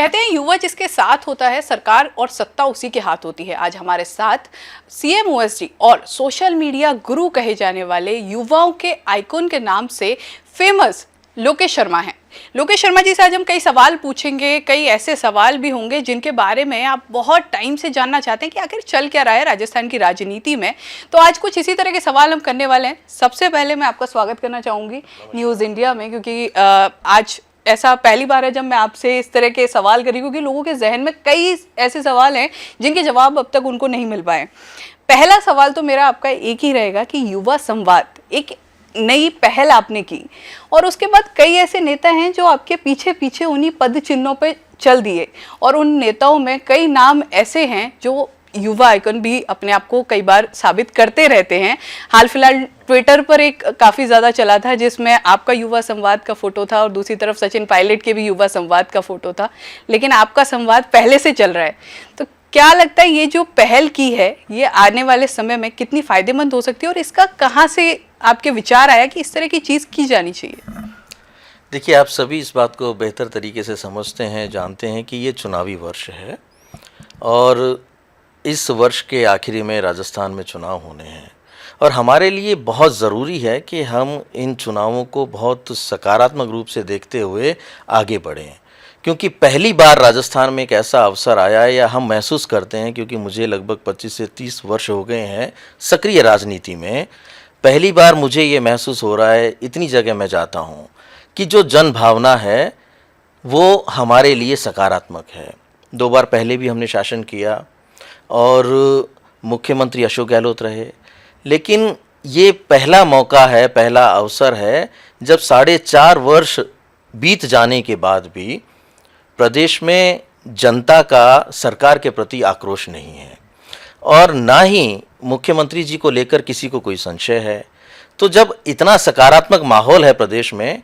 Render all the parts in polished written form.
कहते हैं युवा जिसके साथ होता है सरकार और सत्ता उसी के हाथ होती है। आज हमारे साथ सीएम ओएसडी और सोशल मीडिया गुरु कहे जाने वाले युवाओं के आइकॉन के नाम से फेमस लोकेश शर्मा हैं। लोकेश शर्मा जी से आज हम कई सवाल पूछेंगे, कई ऐसे सवाल भी होंगे जिनके बारे में आप बहुत टाइम से जानना चाहते हैं कि आखिर चल क्या रहा है राजस्थान की राजनीति में। तो आज कुछ इसी तरह के सवाल हम करने वाले हैं। सबसे पहले मैं आपका स्वागत करना चाहूँगी न्यूज़ इंडिया में, क्योंकि आज ऐसा पहली बार है जब मैं आपसे इस तरह के सवाल करी, क्योंकि लोगों के जहन में कई ऐसे सवाल हैं जिनके जवाब अब तक उनको नहीं मिल पाए। पहला सवाल तो मेरा आपका एक ही रहेगा कि युवा संवाद एक नई पहल आपने की और उसके बाद कई ऐसे नेता हैं जो आपके पीछे पीछे उन्हीं पद चिन्हों पे चल दिए और उन नेताओं में कई नाम ऐसे हैं जो युवा आइकन भी अपने आप को कई बार साबित करते रहते हैं। हाल फिलहाल ट्विटर पर एक काफ़ी ज़्यादा चला था जिसमें आपका युवा संवाद का फोटो था और दूसरी तरफ सचिन पायलट के भी युवा संवाद का फोटो था, लेकिन आपका संवाद पहले से चल रहा है। तो क्या लगता है ये जो पहल की है ये आने वाले समय में कितनी फायदेमंद हो सकती है और इसका कहाँ से आपके विचार आया कि इस तरह की चीज़ की जानी चाहिए? देखिए, आप सभी इस बात को बेहतर तरीके से समझते हैं, जानते हैं कि ये चुनावी वर्ष है और इस वर्ष के आखिरी में राजस्थान में चुनाव होने हैं और हमारे लिए बहुत ज़रूरी है कि हम इन चुनावों को बहुत सकारात्मक रूप से देखते हुए आगे बढ़ें, क्योंकि पहली बार राजस्थान में एक ऐसा अवसर आया है या हम महसूस करते हैं, क्योंकि मुझे लगभग 25 से 30 वर्ष हो गए हैं सक्रिय राजनीति में। पहली बार मुझे ये महसूस हो रहा है, इतनी जगह मैं जाता हूँ, कि जो जन भावना है वो हमारे लिए सकारात्मक है। 2 बार पहले भी हमने शासन किया और मुख्यमंत्री अशोक गहलोत रहे, लेकिन ये पहला मौका है, पहला अवसर है जब 4.5 वर्ष बीत जाने के बाद भी प्रदेश में जनता का सरकार के प्रति आक्रोश नहीं है और ना ही मुख्यमंत्री जी को लेकर किसी को कोई संशय है। तो जब इतना सकारात्मक माहौल है प्रदेश में,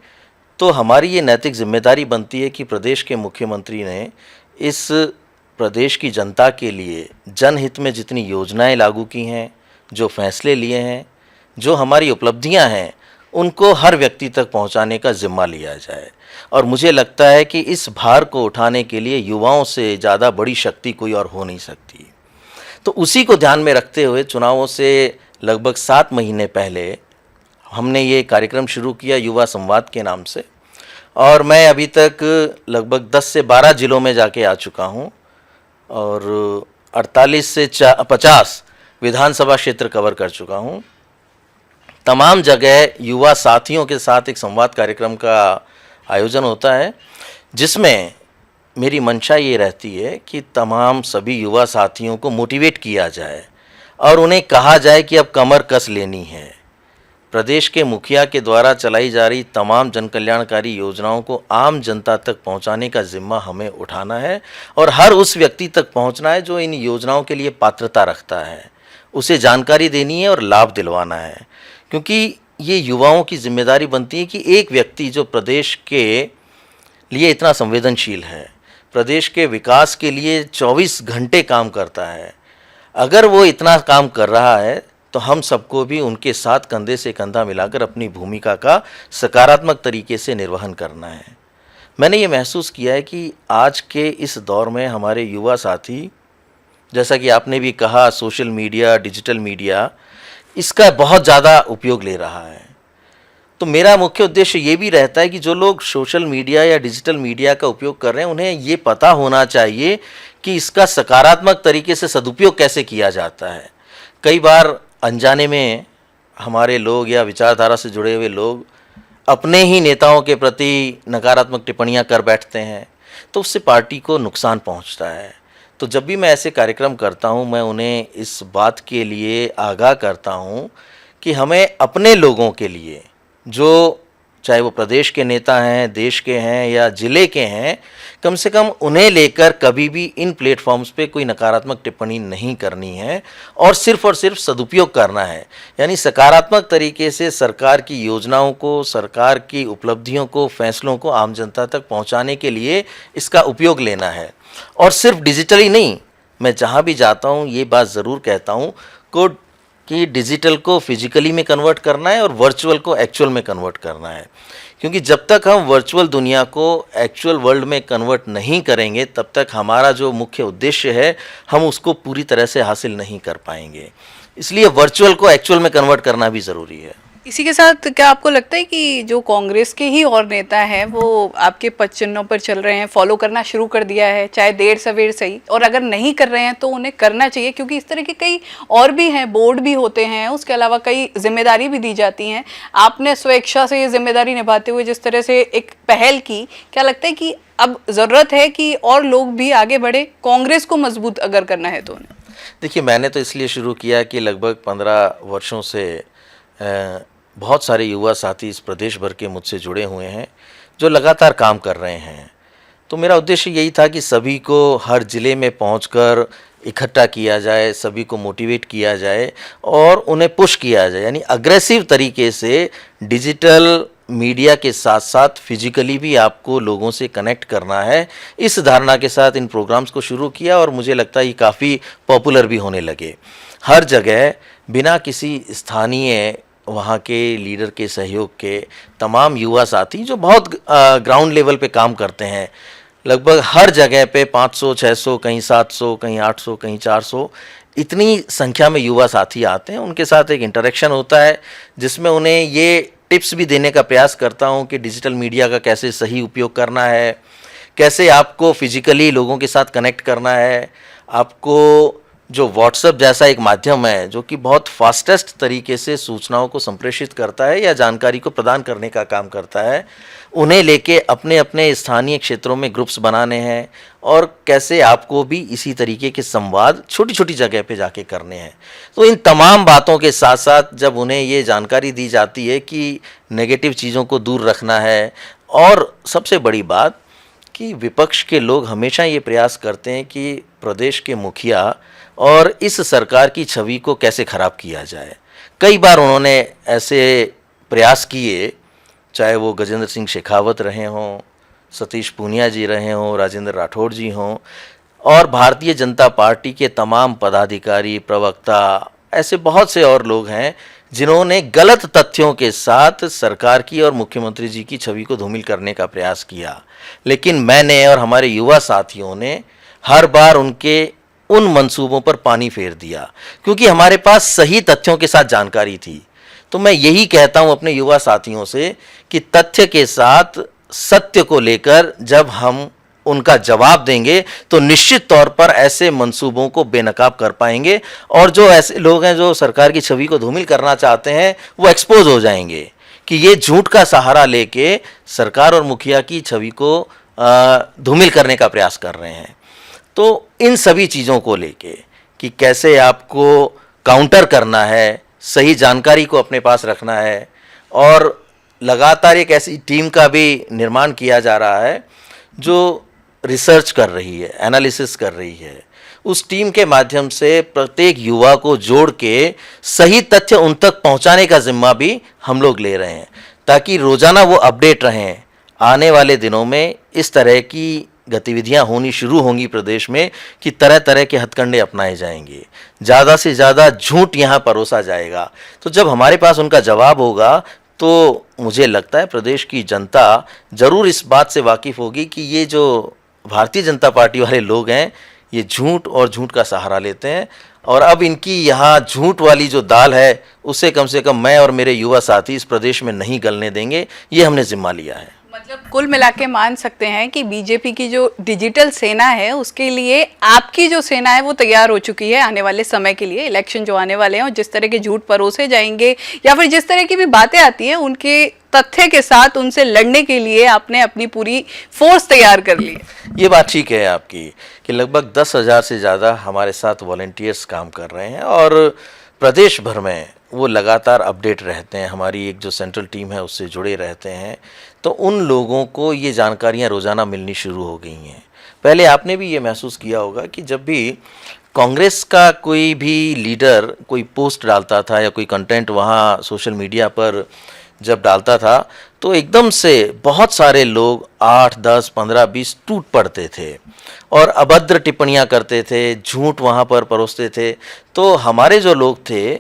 तो हमारी ये नैतिक जिम्मेदारी बनती है कि प्रदेश के मुख्यमंत्री ने इस प्रदेश की जनता के लिए जनहित में जितनी योजनाएं लागू की हैं, जो फैसले लिए हैं, जो हमारी उपलब्धियां हैं, उनको हर व्यक्ति तक पहुंचाने का जिम्मा लिया जाए। और मुझे लगता है कि इस भार को उठाने के लिए युवाओं से ज़्यादा बड़ी शक्ति कोई और हो नहीं सकती। तो उसी को ध्यान में रखते हुए चुनावों से लगभग 7 महीने पहले हमने ये कार्यक्रम शुरू किया युवा संवाद के नाम से और मैं अभी तक लगभग 10 से 12 जिलों में जाके आ चुका हूँ और 48 से 50 विधानसभा क्षेत्र कवर कर चुका हूँ। तमाम जगह युवा साथियों के साथ एक संवाद कार्यक्रम का आयोजन होता है, जिसमें मेरी मंशा ये रहती है कि तमाम सभी युवा साथियों को मोटिवेट किया जाए और उन्हें कहा जाए कि अब कमर कस लेनी है। प्रदेश के मुखिया के द्वारा चलाई जा रही तमाम जनकल्याणकारी योजनाओं को आम जनता तक पहुंचाने का जिम्मा हमें उठाना है और हर उस व्यक्ति तक पहुंचना है जो इन योजनाओं के लिए पात्रता रखता है, उसे जानकारी देनी है और लाभ दिलवाना है। क्योंकि ये युवाओं की जिम्मेदारी बनती है कि एक व्यक्ति जो प्रदेश के लिए इतना संवेदनशील है, प्रदेश के विकास के लिए 24 घंटे काम करता है, अगर वो इतना काम कर रहा है तो हम सबको भी उनके साथ कंधे से कंधा मिलाकर अपनी भूमिका का सकारात्मक तरीके से निर्वहन करना है। मैंने ये महसूस किया है कि आज के इस दौर में हमारे युवा साथी, जैसा कि आपने भी कहा, सोशल मीडिया, डिजिटल मीडिया, इसका बहुत ज़्यादा उपयोग ले रहा है। तो मेरा मुख्य उद्देश्य ये भी रहता है कि जो लोग सोशल मीडिया या डिजिटल मीडिया का उपयोग कर रहे हैं, उन्हें ये पता होना चाहिए कि इसका सकारात्मक तरीके से सदुपयोग कैसे किया जाता है। कई बार अनजाने में हमारे लोग या विचारधारा से जुड़े हुए लोग अपने ही नेताओं के प्रति नकारात्मक टिप्पणियां कर बैठते हैं, तो उससे पार्टी को नुकसान पहुंचता है। तो जब भी मैं ऐसे कार्यक्रम करता हूं, मैं उन्हें इस बात के लिए आगाह करता हूं कि हमें अपने लोगों के लिए, जो चाहे वो प्रदेश के नेता हैं, देश के हैं या ज़िले के हैं, कम से कम उन्हें लेकर कभी भी इन प्लेटफॉर्म्स पे कोई नकारात्मक टिप्पणी नहीं करनी है और सिर्फ सदुपयोग करना है। यानी सकारात्मक तरीके से सरकार की योजनाओं को, सरकार की उपलब्धियों को, फैसलों को आम जनता तक पहुंचाने के लिए इसका उपयोग लेना है। और सिर्फ डिजिटली नहीं, मैं जहां भी जाता हूं ये बात ज़रूर कहता हूं कि डिजिटल को फिजिकली में कन्वर्ट करना है और वर्चुअल को एक्चुअल में कन्वर्ट करना है। क्योंकि जब तक हम वर्चुअल दुनिया को एक्चुअल वर्ल्ड में कन्वर्ट नहीं करेंगे तब तक हमारा जो मुख्य उद्देश्य है हम उसको पूरी तरह से हासिल नहीं कर पाएंगे। इसलिए वर्चुअल को एक्चुअल में कन्वर्ट करना भी ज़रूरी है। इसी के साथ क्या आपको लगता है कि जो कांग्रेस के ही और नेता हैं वो आपके पद चिन्हों पर चल रहे हैं, फॉलो करना शुरू कर दिया है, चाहे देर सवेर सही, और अगर नहीं कर रहे हैं तो उन्हें करना चाहिए, क्योंकि इस तरह के कई और भी हैं, बोर्ड भी होते हैं, उसके अलावा कई जिम्मेदारी भी दी जाती हैं। आपने स्वेच्छा से ये जिम्मेदारी निभाते हुए जिस तरह से एक पहल की, क्या लगता है कि अब ज़रूरत है कि और लोग भी आगे बढ़े, कांग्रेस को मजबूत अगर करना है तो उन्हें? देखिए, मैंने तो इसलिए शुरू किया कि लगभग 15 वर्षों से बहुत सारे युवा साथी इस प्रदेश भर के मुझसे जुड़े हुए हैं जो लगातार काम कर रहे हैं। तो मेरा उद्देश्य यही था कि सभी को हर ज़िले में पहुंचकर इकट्ठा किया जाए, सभी को मोटिवेट किया जाए और उन्हें पुश किया जाए, यानी अग्रेसिव तरीके से डिजिटल मीडिया के साथ साथ फिजिकली भी आपको लोगों से कनेक्ट करना है। इस धारणा के साथ इन प्रोग्राम्स को शुरू किया और मुझे लगता है ये काफ़ी पॉपुलर भी होने लगे। हर जगह बिना किसी स्थानीय वहाँ के लीडर के सहयोग के तमाम युवा साथी जो बहुत ग्राउंड लेवल पे काम करते हैं, लगभग हर जगह पे 500, 600, कहीं 700, कहीं 800, कहीं 400, इतनी संख्या में युवा साथी आते हैं। उनके साथ एक इंटरेक्शन होता है जिसमें उन्हें ये टिप्स भी देने का प्रयास करता हूँ कि डिजिटल मीडिया का कैसे सही उपयोग करना है, कैसे आपको फिजिकली लोगों के साथ कनेक्ट करना है। आपको जो व्हाट्सएप जैसा एक माध्यम है जो कि बहुत फास्टेस्ट तरीके से सूचनाओं को संप्रेषित करता है या जानकारी को प्रदान करने का काम करता है, उन्हें लेके अपने अपने स्थानीय क्षेत्रों में ग्रुप्स बनाने हैं और कैसे आपको भी इसी तरीके के संवाद छोटी छोटी जगह पे जाके करने हैं। तो इन तमाम बातों के साथ साथ जब उन्हें ये जानकारी दी जाती है कि नेगेटिव चीज़ों को दूर रखना है, और सबसे बड़ी बात कि विपक्ष के लोग हमेशा ये प्रयास करते हैं कि प्रदेश के मुखिया और इस सरकार की छवि को कैसे ख़राब किया जाए। कई बार उन्होंने ऐसे प्रयास किए, चाहे वो गजेंद्र सिंह शेखावत रहे हों, सतीश पूनिया जी रहे हों, राजेंद्र राठौड़ जी हों, और भारतीय जनता पार्टी के तमाम पदाधिकारी, प्रवक्ता, ऐसे बहुत से और लोग हैं जिन्होंने गलत तथ्यों के साथ सरकार की और मुख्यमंत्री जी की छवि को धूमिल करने का प्रयास किया। लेकिन मैंने और हमारे युवा साथियों ने हर बार उनके उन मंसूबों पर पानी फेर दिया, क्योंकि हमारे पास सही तथ्यों के साथ जानकारी थी। तो मैं यही कहता हूं अपने युवा साथियों से कि तथ्य के साथ सत्य को लेकर जब हम उनका जवाब देंगे तो निश्चित तौर पर ऐसे मंसूबों को बेनकाब कर पाएंगे, और जो ऐसे लोग हैं जो सरकार की छवि को धूमिल करना चाहते हैं वो एक्सपोज हो जाएंगे कि ये झूठ का सहारा लेके सरकार और मुखिया की छवि को धूमिल करने का प्रयास कर रहे हैं। तो इन सभी चीज़ों को लेके कि कैसे आपको काउंटर करना है, सही जानकारी को अपने पास रखना है, और लगातार एक ऐसी टीम का भी निर्माण किया जा रहा है जो रिसर्च कर रही है, एनालिसिस कर रही है। उस टीम के माध्यम से प्रत्येक युवा को जोड़ के सही तथ्य उन तक पहुंचाने का जिम्मा भी हम लोग ले रहे हैं, ताकि रोज़ाना वो अपडेट रहें। आने वाले दिनों में इस तरह की गतिविधियां होनी शुरू होंगी प्रदेश में कि तरह तरह के हथकंडे अपनाए जाएंगे, ज़्यादा से ज़्यादा झूठ यहाँ परोसा जाएगा। तो जब हमारे पास उनका जवाब होगा तो मुझे लगता है प्रदेश की जनता ज़रूर इस बात से वाकिफ़ होगी कि ये जो भारतीय जनता पार्टी वाले लोग हैं ये झूठ और झूठ का सहारा लेते हैं, और अब इनकी यहाँ झूठ वाली जो दाल है उसे कम से कम मैं और मेरे युवा साथी इस प्रदेश में नहीं गलने देंगे। ये हमने जिम्मा लिया है। मतलब कुल मिला के मान सकते हैं कि बीजेपी की जो डिजिटल सेना है उसके लिए आपकी जो सेना है वो तैयार हो चुकी है आने वाले समय के लिए, इलेक्शन जो आने वाले हैं, और जिस तरह के झूठ परोसे जाएंगे या फिर जिस तरह की भी बातें आती हैं उनके तथ्य के साथ उनसे लड़ने के लिए आपने अपनी पूरी फोर्स तैयार कर ली है। ये बात ठीक है आपकी कि लगभग 10,000 से ज़्यादा हमारे साथ वॉलंटियर्स काम कर रहे हैं और प्रदेश भर में वो लगातार अपडेट रहते हैं। हमारी एक जो सेंट्रल टीम है उससे जुड़े रहते हैं, तो उन लोगों को ये जानकारियाँ रोज़ाना मिलनी शुरू हो गई हैं। पहले आपने भी ये महसूस किया होगा कि जब भी कांग्रेस का कोई भी लीडर कोई पोस्ट डालता था या कोई कंटेंट वहाँ सोशल मीडिया पर जब डालता था तो एकदम से बहुत सारे लोग 8, 10, 15, 20 टूट पड़ते थे और अभद्र टिप्पणियां करते थे, झूठ वहाँ पर परोसते थे। तो हमारे जो लोग थे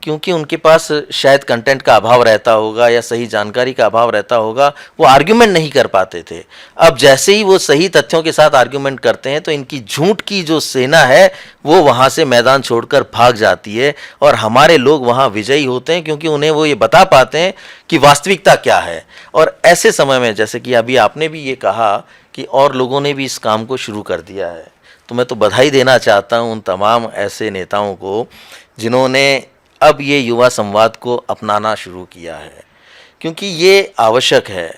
क्योंकि उनके पास शायद कंटेंट का अभाव रहता होगा या सही जानकारी का अभाव रहता होगा, वो आर्ग्यूमेंट नहीं कर पाते थे। अब जैसे ही वो सही तथ्यों के साथ आर्ग्यूमेंट करते हैं तो इनकी झूठ की जो सेना है वो वहाँ से मैदान छोड़कर भाग जाती है और हमारे लोग वहाँ विजयी होते हैं, क्योंकि उन्हें वो ये बता पाते हैं कि वास्तविकता क्या है। और ऐसे समय में, जैसे कि अभी आपने भी ये कहा कि और लोगों ने भी इस काम को शुरू कर दिया है, तो मैं तो बधाई देना चाहता हूँ उन तमाम ऐसे नेताओं को जिन्होंने अब ये युवा संवाद को अपनाना शुरू किया है, क्योंकि ये आवश्यक है।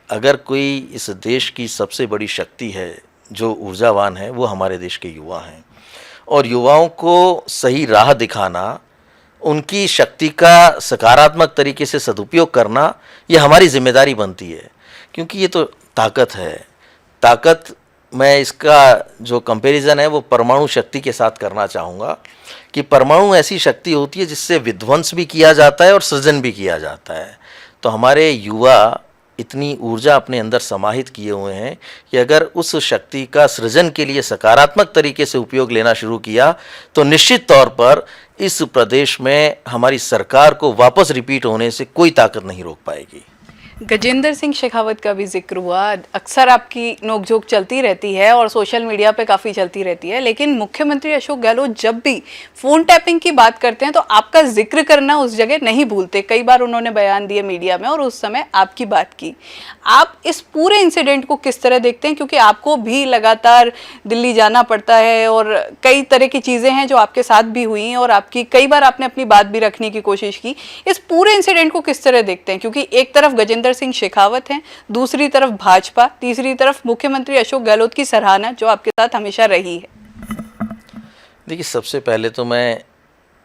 अगर कोई इस देश की सबसे बड़ी शक्ति है जो ऊर्जावान है, वो हमारे देश के युवा हैं, और युवाओं को सही राह दिखाना, उनकी शक्ति का सकारात्मक तरीके से सदुपयोग करना, ये हमारी जिम्मेदारी बनती है, क्योंकि ये तो ताकत है। ताकत, मैं इसका जो कंपैरिजन है वो परमाणु शक्ति के साथ करना चाहूँगा कि परमाणु ऐसी शक्ति होती है जिससे विध्वंस भी किया जाता है और सृजन भी किया जाता है। तो हमारे युवा इतनी ऊर्जा अपने अंदर समाहित किए हुए हैं कि अगर उस शक्ति का सृजन के लिए सकारात्मक तरीके से उपयोग लेना शुरू किया तो निश्चित तौर पर इस प्रदेश में हमारी सरकार को वापस रिपीट होने से कोई ताकत नहीं रोक पाएगी। गजेंद्र सिंह शेखावत का भी जिक्र हुआ। अक्सर आपकी नोकझोंक चलती रहती है और सोशल मीडिया पे काफ़ी चलती रहती है, लेकिन मुख्यमंत्री अशोक गहलोत जब भी फ़ोन टैपिंग की बात करते हैं तो आपका जिक्र करना उस जगह नहीं भूलते। कई बार उन्होंने बयान दिए मीडिया में और उस समय आपकी बात की। आप इस पूरे इंसिडेंट को किस तरह देखते हैं, क्योंकि आपको भी लगातार दिल्ली जाना पड़ता है और कई तरह की चीज़ें हैं जो आपके साथ भी हुई हैं और आपकी कई बार आपने अपनी बात भी रखने की कोशिश की। इस पूरे इंसिडेंट को किस तरह देखते हैं, क्योंकि एक तरफ गजेंद्र सिंह शेखावत हैं, दूसरी तरफ भाजपा, तीसरी तरफ मुख्यमंत्री अशोक गहलोत की सराहना जो आपके साथ हमेशा रही है। देखिए, सबसे पहले तो मैं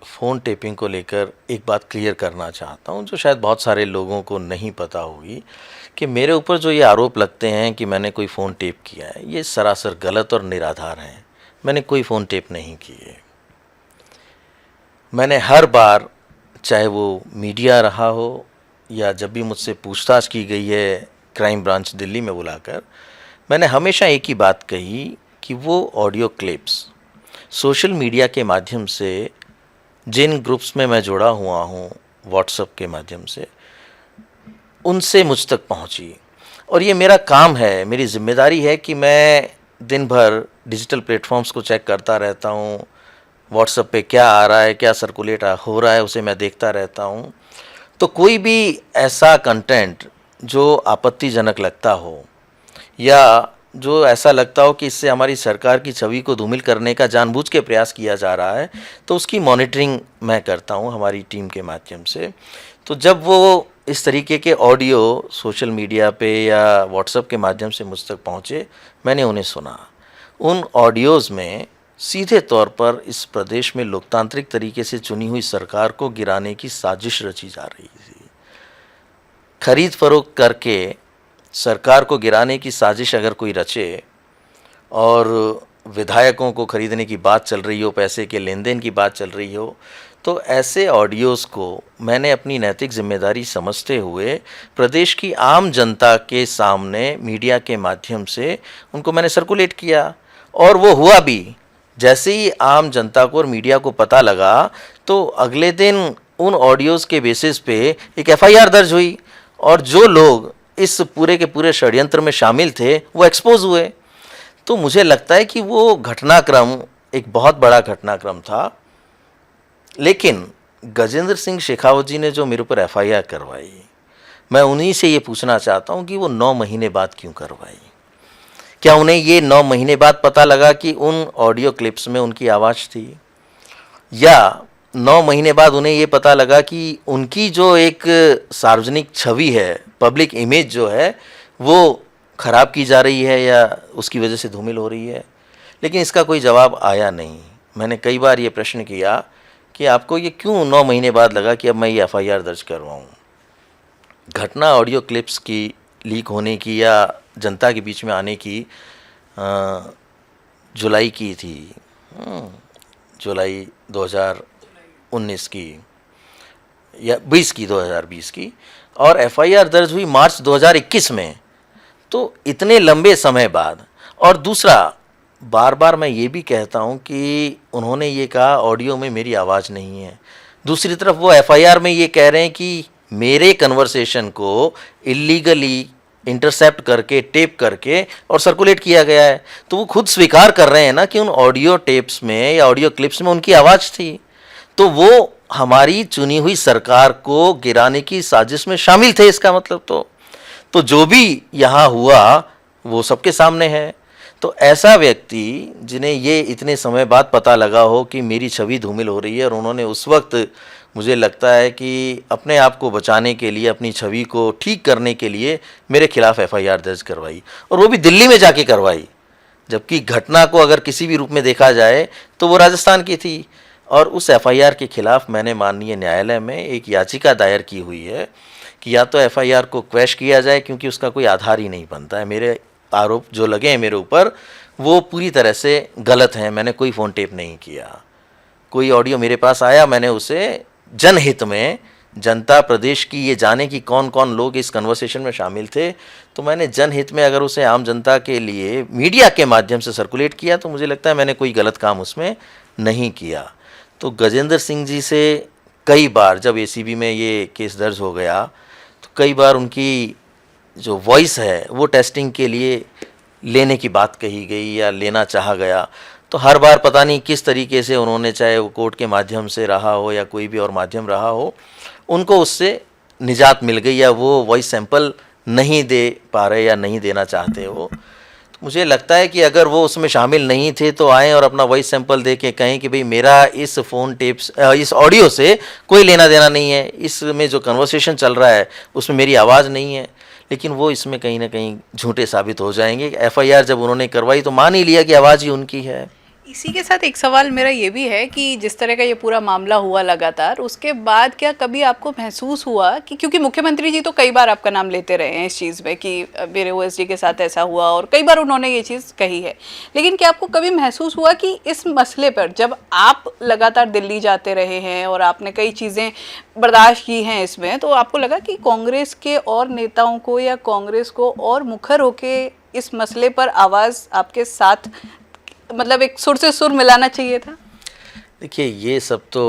फ़ोन टेपिंग को लेकर एक बात क्लियर करना चाहता हूं जो शायद बहुत सारे लोगों को नहीं पता होगी, कि मेरे ऊपर जो ये आरोप लगते हैं कि मैंने कोई फ़ोन टेप किया है, ये सरासर गलत और निराधार हैं। मैंने कोई फ़ोन टेप नहीं किए। मैंने हर बार, चाहे वो मीडिया रहा हो या जब भी मुझसे पूछताछ की गई है क्राइम ब्रांच दिल्ली में बुलाकर, मैंने हमेशा एक ही बात कही कि वो ऑडियो क्लिप्स सोशल मीडिया के माध्यम से, जिन ग्रुप्स में मैं जुड़ा हुआ हूँ व्हाट्सएप के माध्यम से, उनसे मुझ तक पहुँची। और ये मेरा काम है, मेरी जिम्मेदारी है कि मैं दिन भर डिजिटल प्लेटफॉर्म्स को चेक करता रहता हूँ। व्हाट्सएप पे क्या आ रहा है, क्या सर्कुलेट हो रहा है, उसे मैं देखता रहता हूँ। तो कोई भी ऐसा कंटेंट जो आपत्तिजनक लगता हो या जो ऐसा लगता हो कि इससे हमारी सरकार की छवि को धूमिल करने का जानबूझ के प्रयास किया जा रहा है, तो उसकी मॉनिटरिंग मैं करता हूं हमारी टीम के माध्यम से। तो जब वो इस तरीके के ऑडियो सोशल मीडिया पे या व्हाट्सएप के माध्यम से मुझ तक पहुँचे, मैंने उन्हें सुना। उन ऑडियोज़ में सीधे तौर पर इस प्रदेश में लोकतांत्रिक तरीके से चुनी हुई सरकार को गिराने की साजिश रची जा रही थी। खरीद फरोख्त करके सरकार को गिराने की साजिश अगर कोई रचे और विधायकों को खरीदने की बात चल रही हो, पैसे के लेन देन की बात चल रही हो, तो ऐसे ऑडियोज़ को मैंने अपनी नैतिक जिम्मेदारी समझते हुए प्रदेश की आम जनता के सामने मीडिया के माध्यम से उनको मैंने सर्कुलेट किया। और वो हुआ भी। जैसे ही आम जनता को और मीडिया को पता लगा तो अगले दिन उन ऑडियोज़ के बेसिस पे एक एफआईआर दर्ज हुई और जो लोग इस पूरे के पूरे षड्यंत्र में शामिल थे वो एक्सपोज हुए। तो मुझे लगता है कि वो घटनाक्रम एक बहुत बड़ा घटनाक्रम था। लेकिन गजेंद्र सिंह शेखावत जी ने जो मेरे ऊपर एफआईआर करवाई, मैं उन्हीं से ये पूछना चाहता हूँ कि वो 9 महीने बाद क्यों करवाई। क्या उन्हें ये 9 महीने बाद पता लगा कि उन ऑडियो क्लिप्स में उनकी आवाज़ थी, या 9 महीने बाद उन्हें ये पता लगा कि उनकी जो एक सार्वजनिक छवि है, पब्लिक इमेज जो है, वो ख़राब की जा रही है या उसकी वजह से धूमिल हो रही है। लेकिन इसका कोई जवाब आया नहीं। मैंने कई बार ये प्रश्न किया कि आपको ये क्यों 9 महीने बाद लगा कि अब मैं ये एफआईआर दर्ज करवाऊँ। घटना ऑडियो क्लिप्स की लीक होने की या जनता के बीच में आने की जुलाई की थी, जुलाई 2019 की या 2020 की, और एफआईआर दर्ज हुई मार्च 2021 में। तो इतने लंबे समय बाद। और दूसरा, बार बार मैं ये भी कहता हूँ कि उन्होंने ये कहा ऑडियो में मेरी आवाज़ नहीं है। दूसरी तरफ वो एफआईआर में ये कह रहे हैं कि मेरे कन्वर्सेशन को इलीगली इंटरसेप्ट करके, टेप करके और सर्कुलेट किया गया है। तो वो खुद स्वीकार कर रहे हैं ना कि उन ऑडियो टेप्स में या ऑडियो क्लिप्स में उनकी आवाज़ थी। तो वो हमारी चुनी हुई सरकार को गिराने की साजिश में शामिल थे, इसका मतलब तो जो भी यहाँ हुआ वो सबके सामने है। तो ऐसा व्यक्ति जिन्हें ये इतने समय बाद पता लगा हो कि मेरी छवि धूमिल हो रही है, और उन्होंने उस वक्त, मुझे लगता है कि अपने आप को बचाने के लिए, अपनी छवि को ठीक करने के लिए मेरे खिलाफ एफआईआर दर्ज करवाई, और वो भी दिल्ली में जाके करवाई, जबकि घटना को अगर किसी भी रूप में देखा जाए तो वो राजस्थान की थी। और उस एफआईआर के खिलाफ मैंने माननीय न्यायालय में एक याचिका दायर की हुई है कि या तो एफआईआर को क्वैश किया जाए, क्योंकि उसका कोई आधार ही नहीं बनता है। मेरे आरोप जो लगे हैं मेरे ऊपर वो पूरी तरह से गलत हैं। मैंने कोई फ़ोन टेप नहीं किया, कोई ऑडियो मेरे पास आया, मैंने उसे जनहित में, जनता प्रदेश की ये जाने कि कौन कौन लोग इस कन्वर्सेशन में शामिल थे, तो मैंने जनहित में अगर उसे आम जनता के लिए मीडिया के माध्यम से सर्कुलेट किया तो मुझे लगता है मैंने कोई गलत काम उसमें नहीं किया। तो गजेंद्र सिंह जी से कई बार, जब एसीबी में ये केस दर्ज हो गया, तो कई बार उनकी जो वॉइस है वो टेस्टिंग के लिए लेने की बात कही गई या लेना चाहा गया। तो हर बार पता नहीं किस तरीके से उन्होंने, चाहे वो कोर्ट के माध्यम से रहा हो या कोई भी और माध्यम रहा हो, उनको उससे निजात मिल गई, या वो वॉइस सैंपल नहीं दे पा रहे या नहीं देना चाहते हो। तो मुझे लगता है कि अगर वो उसमें शामिल नहीं थे तो आएँ और अपना वॉइस सैंपल दे के कहें कि भाई मेरा इस फ़ोन टेप्स, इस ऑडियो से कोई लेना देना नहीं है, इसमें जो कन्वर्सेशन चल रहा है उसमें मेरी आवाज़ नहीं है। लेकिन वो इसमें कहीं ना कहीं झूठे साबित हो जाएंगे। एफआईआर जब उन्होंने करवाई तो मान ही लिया कि आवाज़ ही उनकी है। इसी के साथ एक सवाल मेरा ये भी है कि जिस तरह का ये पूरा मामला हुआ लगातार, उसके बाद क्या कभी आपको महसूस हुआ कि, क्योंकि मुख्यमंत्री जी तो कई बार आपका नाम लेते रहे हैं इस चीज़ में कि मेरे ओएसडी के साथ ऐसा हुआ, और कई बार उन्होंने ये चीज़ कही है, लेकिन क्या आपको कभी महसूस हुआ कि इस मसले पर जब आप लगातार दिल्ली जाते रहे हैं और आपने कई चीज़ें बर्दाश्त की हैं इसमें, तो आपको लगा कि कांग्रेस के और नेताओं को या कांग्रेस को और मुखर होके इस मसले पर आवाज़ आपके साथ, मतलब एक सुर से सुर मिलाना चाहिए था? देखिए, ये सब तो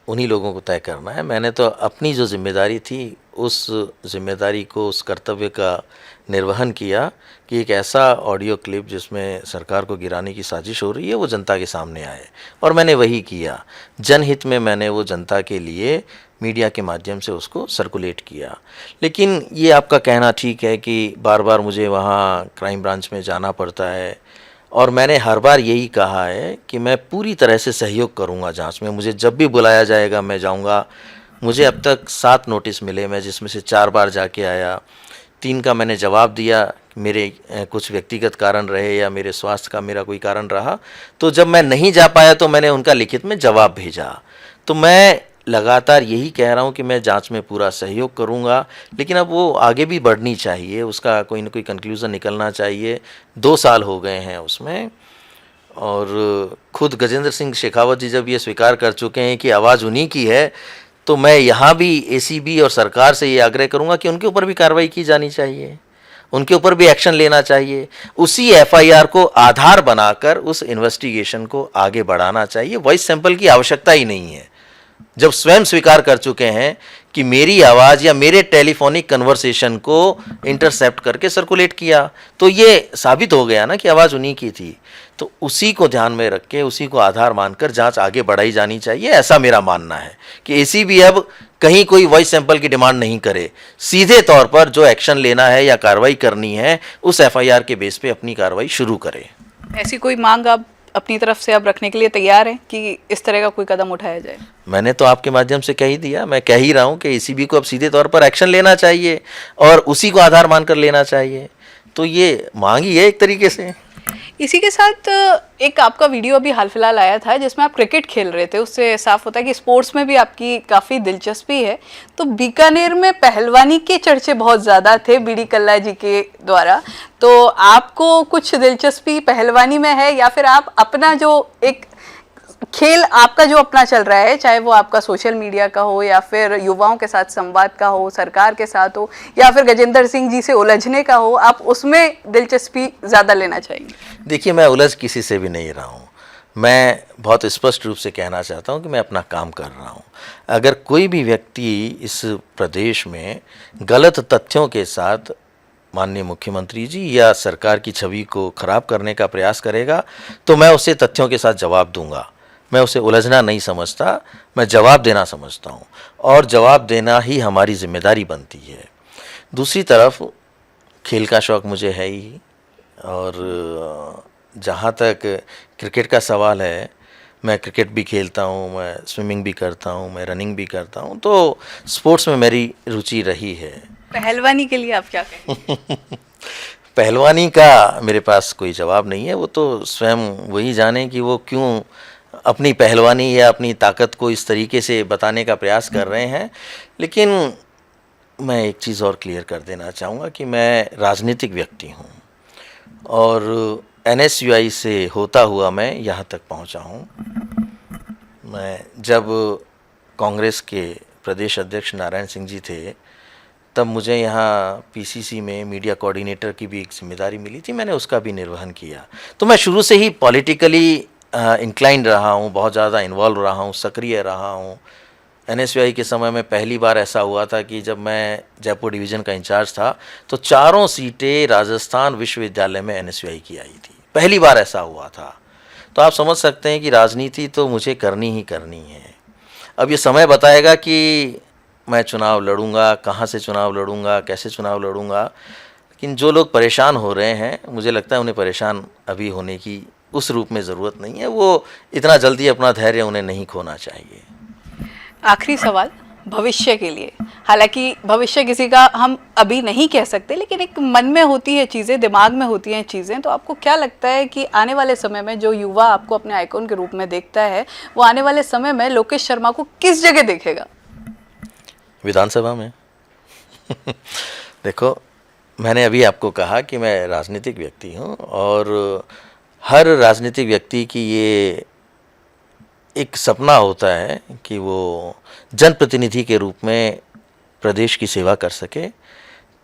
उन्हीं लोगों को तय करना है। मैंने तो अपनी जो जिम्मेदारी थी उस जिम्मेदारी को, उस कर्तव्य का निर्वहन किया कि एक ऐसा ऑडियो क्लिप जिसमें सरकार को गिराने की साजिश हो रही है वो जनता के सामने आए, और मैंने वही किया। जनहित में मैंने वो जनता के लिए मीडिया के माध्यम से उसको सर्कुलेट किया। लेकिन ये आपका कहना ठीक है कि बार बार मुझे वहाँ क्राइम ब्रांच में जाना पड़ता है, और मैंने हर बार यही कहा है कि मैं पूरी तरह से सहयोग करूंगा जांच में। मुझे जब भी बुलाया जाएगा मैं जाऊंगा। मुझे अब तक 7 नोटिस मिले, मैं जिसमें से 4 बार जाके आया। 3 का मैंने जवाब दिया, मेरे कुछ व्यक्तिगत कारण रहे या मेरे स्वास्थ्य का मेरा कोई कारण रहा। तो जब मैं नहीं जा पाया तो मैंने उनका लिखित में जवाब भेजा। तो मैं लगातार यही कह रहा हूँ कि मैं जांच में पूरा सहयोग करूँगा, लेकिन अब वो आगे भी बढ़नी चाहिए, उसका कोई ना कोई कंक्लूज़न निकलना चाहिए। 2 साल हो गए हैं उसमें, और खुद गजेंद्र सिंह शेखावत जी जब ये स्वीकार कर चुके हैं कि आवाज़ उन्हीं की है, तो मैं यहाँ भी एसीबी और सरकार से ये आग्रह करूँगा कि उनके ऊपर भी कार्रवाई की जानी चाहिए, उनके ऊपर भी एक्शन लेना चाहिए। उसी एफआईआर को आधार बनाकर उस इन्वेस्टिगेशन को आगे बढ़ाना चाहिए। वॉइस सैंपल की आवश्यकता ही नहीं है। जब स्वयं स्वीकार कर चुके हैं कि मेरी आवाज़ या मेरे टेलीफोनिक कन्वर्सेशन को इंटरसेप्ट करके सर्कुलेट किया, तो ये साबित हो गया ना कि आवाज़ उन्हीं की थी। तो उसी को ध्यान में रख के, उसी को आधार मानकर जांच आगे बढ़ाई जानी चाहिए, ऐसा मेरा मानना है कि एसीबी अब कहीं कोई वॉइस सैंपल की डिमांड नहीं करे, सीधे तौर पर जो एक्शन लेना है या कार्रवाई करनी है उस एफआईआर के बेस पे अपनी कार्रवाई शुरू करे। ऐसी कोई मांग आप अपनी तरफ से अब रखने के लिए तैयार हैं कि इस तरह का कोई कदम उठाया जाए? मैंने तो आपके माध्यम से कह ही दिया, मैं कह ही रहा हूँ कि एसीबी को अब सीधे तौर पर एक्शन लेना चाहिए और उसी को आधार मानकर लेना चाहिए। तो ये मांग ही है एक तरीके से। इसी के साथ एक आपका वीडियो अभी हाल फिलहाल आया था जिसमें आप क्रिकेट खेल रहे थे, उससे साफ होता है कि स्पोर्ट्स में भी आपकी काफ़ी दिलचस्पी है। तो बीकानेर में पहलवानी के चर्चे बहुत ज़्यादा थे बीडी कल्ला जी के द्वारा, तो आपको कुछ दिलचस्पी पहलवानी में है या फिर आप अपना जो एक खेल आपका जो अपना चल रहा है, चाहे वो आपका सोशल मीडिया का हो या फिर युवाओं के साथ संवाद का हो, सरकार के साथ हो या फिर गजेंद्र सिंह जी से उलझने का हो, आप उसमें दिलचस्पी ज़्यादा लेना चाहिए? देखिए, मैं उलझ किसी से भी नहीं रहा हूँ। मैं बहुत स्पष्ट रूप से कहना चाहता हूं कि मैं अपना काम कर रहा हूं। अगर कोई भी व्यक्ति इस प्रदेश में गलत तथ्यों के साथ माननीय मुख्यमंत्री जी या सरकार की छवि को खराब करने का प्रयास करेगा तो मैं उसे तथ्यों के साथ जवाब दूंगा। मैं उसे उलझना नहीं समझता, मैं जवाब देना समझता हूं और जवाब देना ही हमारी जिम्मेदारी बनती है। दूसरी तरफ खेल का शौक़ मुझे है ही, और जहाँ तक क्रिकेट का सवाल है, मैं क्रिकेट भी खेलता हूँ, मैं स्विमिंग भी करता हूँ, मैं रनिंग भी करता हूँ, तो स्पोर्ट्स में मेरी रुचि रही है। पहलवानी के लिए आप क्या कहेंगे? पहलवानी का मेरे पास कोई जवाब नहीं है, वो तो स्वयं वही जाने कि वो क्यों अपनी पहलवानी या अपनी ताकत को इस तरीके से बताने का प्रयास कर रहे हैं। लेकिन मैं एक चीज़ और क्लियर कर देना चाहूँगा कि मैं राजनीतिक व्यक्ति हूँ और NSUI से होता हुआ मैं यहाँ तक पहुँचा हूँ। मैं जब कांग्रेस के प्रदेश अध्यक्ष नारायण सिंह जी थे, तब मुझे यहाँ PCC में मीडिया कोऑर्डिनेटर की भी एक जिम्मेदारी मिली थी, मैंने उसका भी निर्वहन किया। तो मैं शुरू से ही पॉलिटिकली इंक्लाइंड रहा हूँ, बहुत ज़्यादा इन्वॉल्व रहा हूँ, सक्रिय रहा हूँ। NSUI के समय में पहली बार ऐसा हुआ था कि जब मैं जयपुर डिवीज़न का इंचार्ज था तो 4 सीटें राजस्थान विश्वविद्यालय में NSUI की आई थी, पहली बार ऐसा हुआ था। तो आप समझ सकते हैं कि राजनीति तो मुझे करनी ही करनी है। अब ये समय बताएगा कि मैं चुनाव लड़ूंगा, कहाँ से चुनाव लड़ूंगा, कैसे चुनाव लड़ूंगा। लेकिन जो लोग परेशान हो रहे हैं, मुझे लगता है उन्हें परेशान अभी होने की उस रूप में ज़रूरत नहीं है। वो इतना जल्दी अपना धैर्य उन्हें नहीं खोना चाहिए। आखिरी सवाल भविष्य के लिए, हालांकि भविष्य किसी का हम अभी नहीं कह सकते, लेकिन एक मन में होती है चीज़ें, दिमाग में होती हैं चीज़ें, तो आपको क्या लगता है कि आने वाले समय में जो युवा आपको अपने आइकॉन के रूप में देखता है, वो आने वाले समय में लोकेश शर्मा को किस जगह देखेगा? विधानसभा में। देखो, मैंने अभी आपको कहा कि मैं राजनीतिक व्यक्ति हूँ और हर राजनीतिक व्यक्ति की ये एक सपना होता है कि वो जनप्रतिनिधि के रूप में प्रदेश की सेवा कर सके।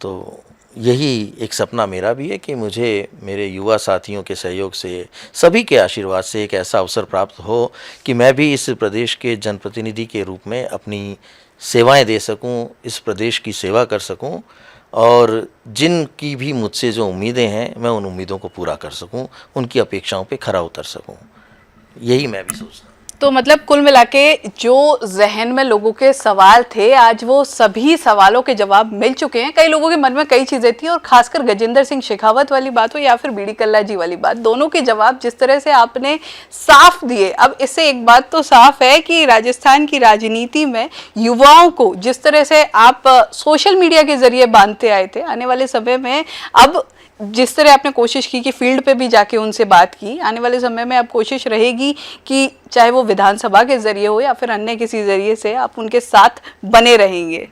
तो यही एक सपना मेरा भी है कि मुझे मेरे युवा साथियों के सहयोग से, सभी के आशीर्वाद से एक ऐसा अवसर प्राप्त हो कि मैं भी इस प्रदेश के जनप्रतिनिधि के रूप में अपनी सेवाएं दे सकूं, इस प्रदेश की सेवा कर सकूं और जिनकी भी मुझसे जो उम्मीदें हैं, मैं उन उम्मीदों को पूरा कर सकूं, उनकी अपेक्षाओं पे खरा उतर सकूं। यही मैं भी सोचता हूं। तो मतलब कुल मिला के जो जहन में लोगों के सवाल थे, आज वो सभी सवालों के जवाब मिल चुके हैं। कई लोगों के मन में कई चीज़ें थी और खासकर गजेंद्र सिंह शेखावत वाली बात हो या फिर बीडी कल्ला जी वाली बात, दोनों के जवाब जिस तरह से आपने साफ दिए, अब इससे एक बात तो साफ है कि राजस्थान की राजनीति में युवाओं को जिस तरह से आप सोशल मीडिया के जरिए बांधते आए थे, आने वाले समय में अब जिस तरह आपने कोशिश की कि फील्ड पे भी जाके उनसे बात की, आने वाले समय में अब कोशिश रहेगी कि चाहे वो विधानसभा के जरिए हो या फिर अन्य किसी जरिए से आप उनके साथ बने रहेंगे।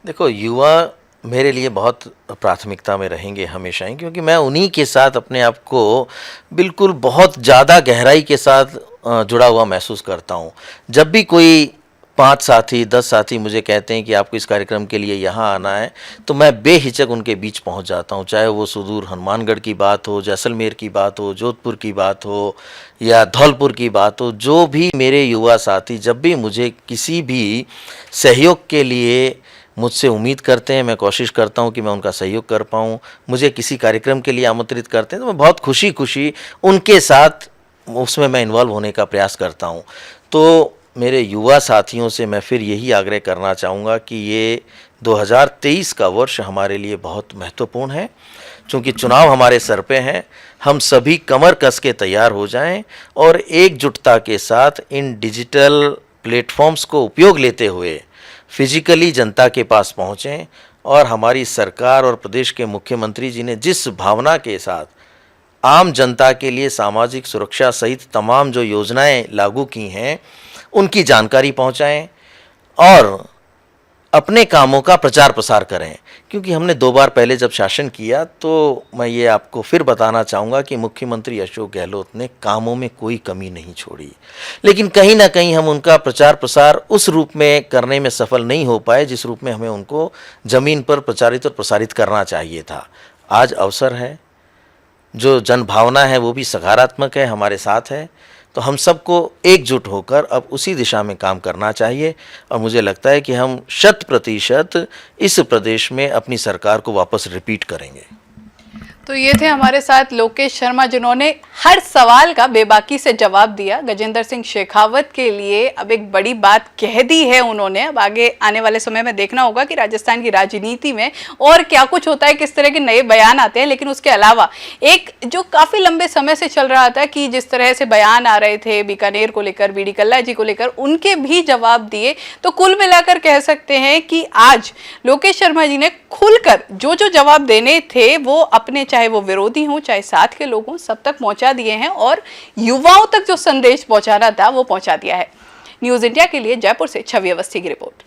देखो, युवा मेरे लिए बहुत प्राथमिकता में रहेंगे हमेशा ही, क्योंकि मैं उन्हीं के साथ अपने आप को बिल्कुल बहुत ज़्यादा गहराई के साथ जुड़ा हुआ महसूस करता हूँ। जब भी कोई 5 साथी 10 साथी मुझे कहते हैं कि आपको इस कार्यक्रम के लिए यहाँ आना है, तो मैं बेहिचक उनके बीच पहुँच जाता हूँ। चाहे वो सुदूर हनुमानगढ़ की बात हो, जैसलमेर की बात हो, जोधपुर की बात हो या धौलपुर की बात हो, जो भी मेरे युवा साथी जब भी मुझे किसी भी सहयोग के लिए मुझसे उम्मीद करते हैं, मैं कोशिश करता हूँ कि मैं उनका सहयोग कर पाऊँ। मुझे किसी कार्यक्रम के लिए आमंत्रित करते हैं तो मैं बहुत खुशी खुशी उनके साथ उसमें मैं इन्वॉल्व होने का प्रयास करता हूँ। तो मेरे युवा साथियों से मैं फिर यही आग्रह करना चाहूँगा कि ये 2023 का वर्ष हमारे लिए बहुत महत्वपूर्ण है। चूँकि चुनाव हमारे सर पे हैं, हम सभी कमर कस के तैयार हो जाएं और एकजुटता के साथ इन डिजिटल प्लेटफॉर्म्स को उपयोग लेते हुए फिजिकली जनता के पास पहुँचें और हमारी सरकार और प्रदेश के मुख्यमंत्री जी ने जिस भावना के साथ आम जनता के लिए सामाजिक सुरक्षा सहित तमाम जो योजनाएं लागू की हैं, उनकी जानकारी पहुंचाएं और अपने कामों का प्रचार प्रसार करें। क्योंकि हमने 2 बार पहले जब शासन किया, तो मैं ये आपको फिर बताना चाहूँगा कि मुख्यमंत्री अशोक गहलोत ने कामों में कोई कमी नहीं छोड़ी, लेकिन कहीं ना कहीं हम उनका प्रचार प्रसार उस रूप में करने में सफल नहीं हो पाए जिस रूप में हमें उनको ज़मीन पर प्रचारित और प्रसारित करना चाहिए था। आज अवसर है, जो जनभावना है वो भी सकारात्मक है, हमारे साथ है। तो हम सबको एकजुट होकर अब उसी दिशा में काम करना चाहिए और मुझे लगता है कि हम 100% इस प्रदेश में अपनी सरकार को वापस रिपीट करेंगे। तो ये थे हमारे साथ लोकेश शर्मा, जिन्होंने हर सवाल का बेबाकी से जवाब दिया। गजेंद्र सिंह शेखावत के लिए अब एक बड़ी बात कह दी है उन्होंने। अब आगे आने वाले समय में देखना होगा कि राजस्थान की राजनीति में और क्या कुछ होता है, किस तरह के नए बयान आते हैं। लेकिन उसके अलावा एक जो काफी लंबे समय से चल रहा था कि जिस तरह से बयान आ रहे थे बीकानेर को लेकर, बीडी कल्ला जी को लेकर, उनके भी जवाब दिए। तो कुल मिलाकर कह सकते हैं कि आज लोकेश शर्मा जी ने खुलकर जो जो जवाब देने थे वो अपने, चाहे वो विरोधी हों चाहे साथ के लोग हों, सब तक पहुंचा दिए हैं और युवाओं तक जो संदेश पहुंचाना था वो पहुंचा दिया है। न्यूज़ इंडिया के लिए जयपुर से छवि अवस्थी की रिपोर्ट।